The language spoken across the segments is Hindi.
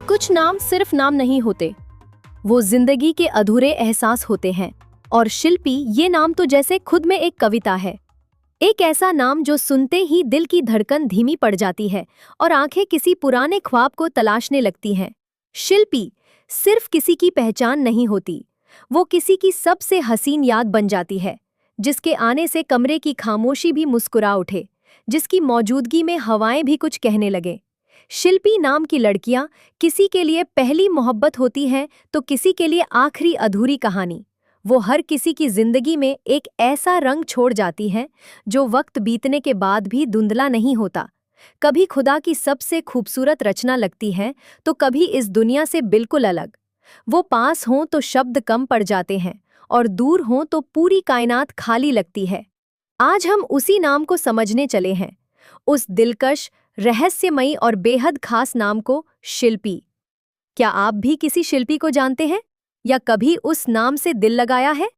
कुछ नाम सिर्फ नाम नहीं होते, वो जिंदगी के अधूरे एहसास होते हैं। और शिल्पी ये नाम तो जैसे खुद में एक कविता है। एक ऐसा नाम जो सुनते ही दिल की धड़कन धीमी पड़ जाती है और आंखें किसी पुराने ख्वाब को तलाशने लगती हैं। शिल्पी सिर्फ किसी की पहचान नहीं होती, वो किसी की सबसे हसीन याद बन जाती है, जिसके आने से कमरे की खामोशी भी मुस्कुरा उठे, जिसकी मौजूदगी में हवाएं भी कुछ कहने लगे। शिल्पी नाम की लड़कियां किसी के लिए पहली मोहब्बत होती हैं तो किसी के लिए आखिरी अधूरी कहानी। वो हर किसी की जिंदगी में एक ऐसा रंग छोड़ जाती हैं जो वक्त बीतने के बाद भी धुंधला नहीं होता। कभी खुदा की सबसे खूबसूरत रचना लगती है तो कभी इस दुनिया से बिल्कुल अलग। वो पास हों तो शब्द कम पड़ जाते हैं और दूर हों तो पूरी कायनात खाली लगती है। आज हम उसी नाम को समझने चले हैं, उस दिलकश, रहस्यमयी और बेहद खास नाम को, शिल्पी। क्या आप भी किसी शिल्पी को जानते हैं या कभी उस नाम से दिल लगाया है?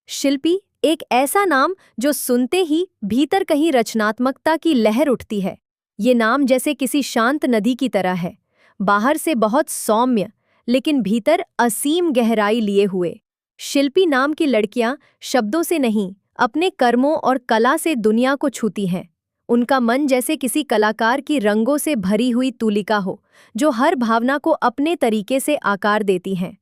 शिल्पी एक ऐसा नाम जो सुनते ही भीतर कहीं रचनात्मकता की लहर उठती है। ये नाम जैसे किसी शांत नदी की तरह है, बाहर से बहुत सौम्य लेकिन भीतर असीम गहराई लिए हुए। शिल्पी नाम की लड़कियां शब्दों से नहीं, अपने कर्मों और कला से दुनिया को छूती हैं। उनका मन जैसे किसी कलाकार की रंगों से भरी हुई तूलिका हो, जो हर भावना को अपने तरीके से आकार देती हैं।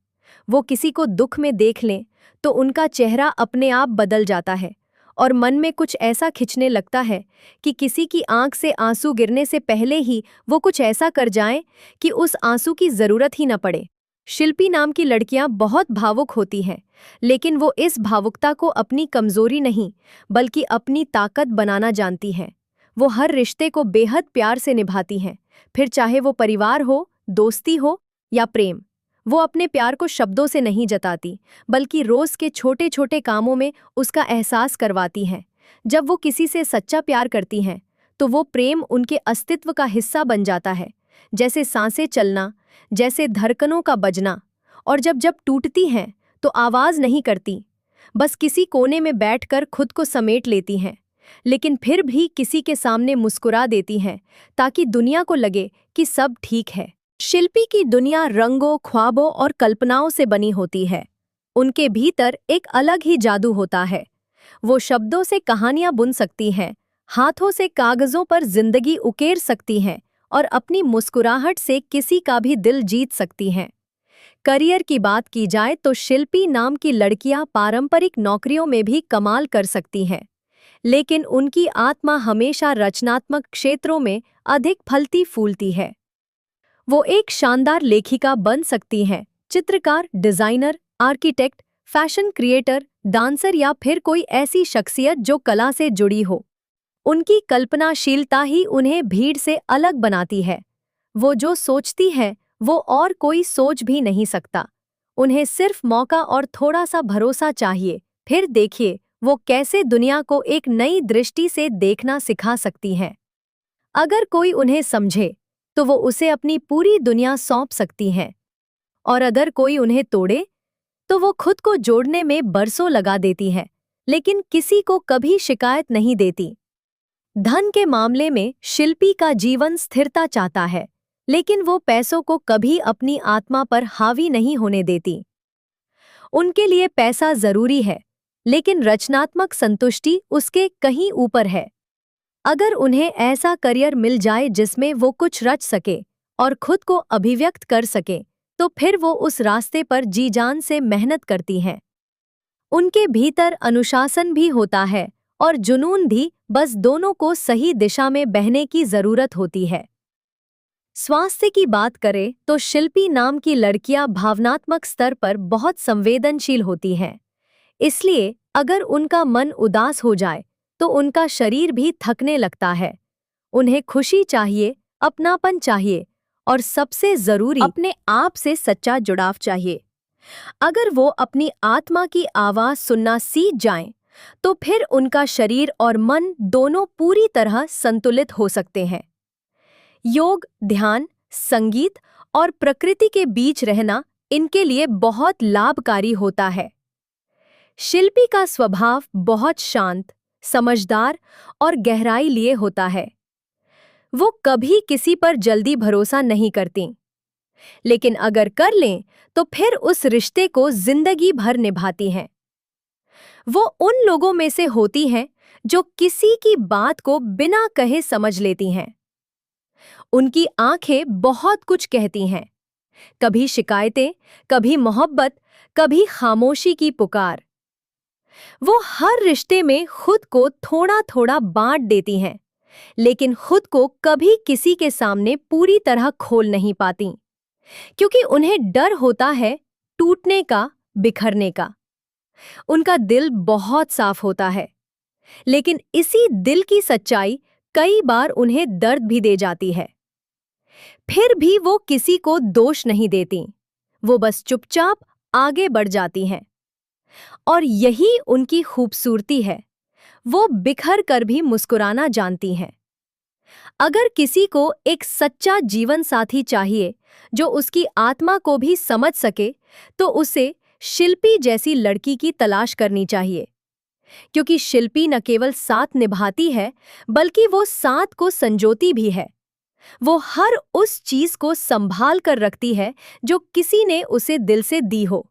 वो किसी को दुख में देख लें तो उनका चेहरा अपने आप बदल जाता है और मन में कुछ ऐसा खिंचने लगता है कि किसी की आंख से आंसू गिरने से पहले ही वो कुछ ऐसा कर जाएं कि उस आंसू की जरूरत ही न पड़े। शिल्पी नाम की लड़कियां बहुत भावुक होती हैं, लेकिन वो इस भावुकता को अपनी कमजोरी नहीं बल्कि अपनी ताकत बनाना जानती हैं। वो हर रिश्ते को बेहद प्यार से निभाती हैं, फिर चाहे वो परिवार हो, दोस्ती हो या प्रेम। वो अपने प्यार को शब्दों से नहीं जताती, बल्कि रोज के छोटे छोटे कामों में उसका एहसास करवाती हैं। जब वो किसी से सच्चा प्यार करती हैं, तो वो प्रेम उनके अस्तित्व का हिस्सा बन जाता है, जैसे सांसें चलना, जैसे धड़कनों का बजना। और जब जब टूटती हैं, तो आवाज नहीं करती, बस किसी कोने में बैठकर खुद को समेट लेती हैं, लेकिन फिर भी किसी के सामने मुस्कुरा देती हैं ताकि दुनिया को लगे कि सब ठीक है। शिल्पी की दुनिया रंगों, ख्वाबों और कल्पनाओं से बनी होती है। उनके भीतर एक अलग ही जादू होता है। वो शब्दों से कहानियां बुन सकती हैं, हाथों से कागजों पर जिंदगी उकेर सकती हैं और अपनी मुस्कुराहट से किसी का भी दिल जीत सकती हैं। करियर की बात की जाए तो शिल्पी नाम की लड़कियां पारंपरिक नौकरियों में भी कमाल कर सकती हैं, लेकिन उनकी आत्मा हमेशा रचनात्मक क्षेत्रों में अधिक फलती फूलती है। वो एक शानदार लेखिका बन सकती हैं, चित्रकार, designer, architect, fashion creator, dancer या फिर कोई ऐसी शख्सियत जो कला से जुड़ी हो। उनकी कल्पनाशीलता ही उन्हें भीड़ से अलग बनाती है। वो जो सोचती है वो और कोई सोच भी नहीं सकता। उन्हें सिर्फ मौका और थोड़ा सा भरोसा चाहिए, फिर देखिए वो कैसे दुनिया को एक नई दृष्टि से देखना सिखा सकती हैं। अगर कोई उन्हें समझे तो वो उसे अपनी पूरी दुनिया सौंप सकती हैं, और अगर कोई उन्हें तोड़े तो वो खुद को जोड़ने में बरसों लगा देती हैं, लेकिन किसी को कभी शिकायत नहीं देती। धन के मामले में शिल्पी का जीवन स्थिरता चाहता है, लेकिन वो पैसों को कभी अपनी आत्मा पर हावी नहीं होने देती। उनके लिए पैसा जरूरी है, लेकिन रचनात्मक संतुष्टि उसके कहीं ऊपर है। अगर उन्हें ऐसा करियर मिल जाए जिसमें वो कुछ रच सके और खुद को अभिव्यक्त कर सके, तो फिर वो उस रास्ते पर जी जान से मेहनत करती हैं। उनके भीतर अनुशासन भी होता है और जुनून भी, बस दोनों को सही दिशा में बहने की जरूरत होती है। स्वास्थ्य की बात करें तो शिल्पी नाम की लड़कियां भावनात्मक स्तर पर बहुत संवेदनशील होती हैं। इसलिए अगर उनका मन उदास हो जाए तो उनका शरीर भी थकने लगता है। उन्हें खुशी चाहिए, अपनापन चाहिए और सबसे जरूरी अपने आप से सच्चा जुड़ाव चाहिए। अगर वो अपनी आत्मा की आवाज सुनना सीख जाएं, तो फिर उनका शरीर और मन दोनों पूरी तरह संतुलित हो सकते हैं। योग, ध्यान, संगीत और प्रकृति के बीच रहना इनके लिए बहुत लाभकारी होता है। शिल्पी का स्वभाव बहुत शांत, समझदार और गहराई लिए होता है। वो कभी किसी पर जल्दी भरोसा नहीं करती। लेकिन अगर कर लें तो फिर उस रिश्ते को जिंदगी भर निभाती हैं। वो उन लोगों में से होती हैं जो किसी की बात को बिना कहे समझ लेती हैं। उनकी आंखें बहुत कुछ कहती हैं, कभी शिकायतें, कभी मोहब्बत, कभी खामोशी की पुकार। वो हर रिश्ते में खुद को थोड़ा थोड़ा बांट देती हैं, लेकिन खुद को कभी किसी के सामने पूरी तरह खोल नहीं पाती, क्योंकि उन्हें डर होता है टूटने का, बिखरने का। उनका दिल बहुत साफ होता है, लेकिन इसी दिल की सच्चाई कई बार उन्हें दर्द भी दे जाती है। फिर भी वो किसी को दोष नहीं देती, वो बस चुपचाप आगे बढ़ जाती हैं। और यही उनकी खूबसूरती है, वो बिखर कर भी मुस्कुराना जानती हैं। अगर किसी को एक सच्चा जीवन साथी चाहिए जो उसकी आत्मा को भी समझ सके, तो उसे शिल्पी जैसी लड़की की तलाश करनी चाहिए, क्योंकि शिल्पी न केवल साथ निभाती है, बल्कि वो साथ को संजोती भी है। वो हर उस चीज को संभाल कर रखती है जो किसी ने उसे दिल से दी हो,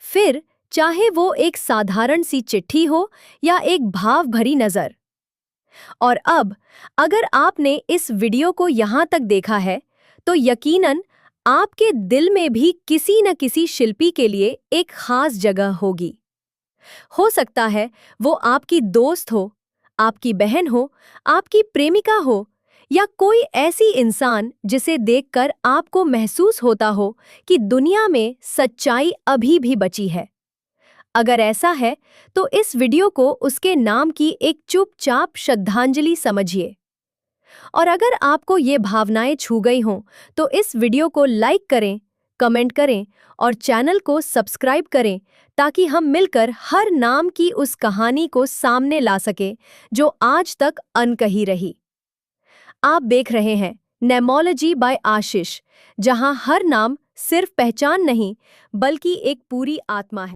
फिर चाहे वो एक साधारण सी चिट्ठी हो या एक भाव भरी नजर। और अब अगर आपने इस वीडियो को यहाँ तक देखा है, तो यकीनन आपके दिल में भी किसी न किसी शिल्पी के लिए एक खास जगह होगी। हो सकता है वो आपकी दोस्त हो, आपकी बहन हो, आपकी प्रेमिका हो, या कोई ऐसी इंसान जिसे देखकर आपको महसूस होता हो कि दुनिया में सच्चाई अभी भी बची है। अगर ऐसा है, तो इस वीडियो को उसके नाम की एक चुपचाप श्रद्धांजलि समझिए। और अगर आपको ये भावनाएं छू गई हों, तो इस वीडियो को लाइक करें, कमेंट करें और चैनल को सब्सक्राइब करें, ताकि हम मिलकर हर नाम की उस कहानी को सामने ला सके जो आज तक अनकही रही। आप देख रहे हैं नेमोलॉजी बाय आशीष, जहां हर नाम सिर्फ पहचान नहीं, बल्कि एक पूरी आत्मा है।